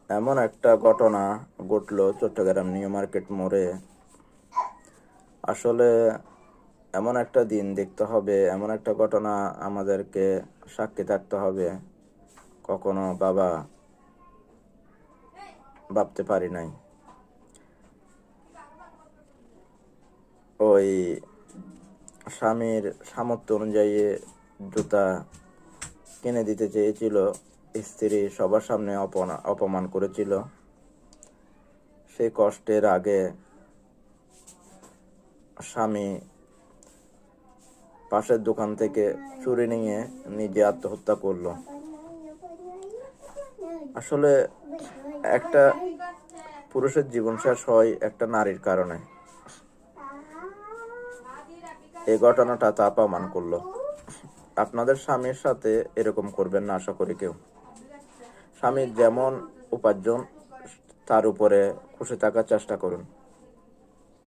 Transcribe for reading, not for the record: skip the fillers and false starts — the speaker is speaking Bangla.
এমন একটা ঘটনা ঘটলো চট্টগ্রাম নিউ মার্কেট মোড়ে। আসলে এমন একটা দিন দেখতে হবে, এমন একটা ঘটনা আমাদেরকে সাক্ষী থাকতে হবে, কখনো ভাবতে পারি নাই। ওই স্বামীর সামর্থ্য অনুযায়ী জুতা কিনে দিতে চেয়েছিল, স্ত্রী সবার সামনে অপমান করেছিল। সেই কষ্টের আগে স্বামী পাশের দোকান থেকে চুরি নিয়ে নিজে আত্মহত্যা করলো। আসলে একটা পুরুষের জীবন শেষ হয় একটা নারীর কারণে। এই ঘটনাটা তা প্রমাণ করলো। আপনাদের স্বামীর সাথে এরকম করবেন না, আশা করি কেউ। স্বামীর যেমন উপার্জন তার উপরে খুশি থাকার চেষ্টা করুন।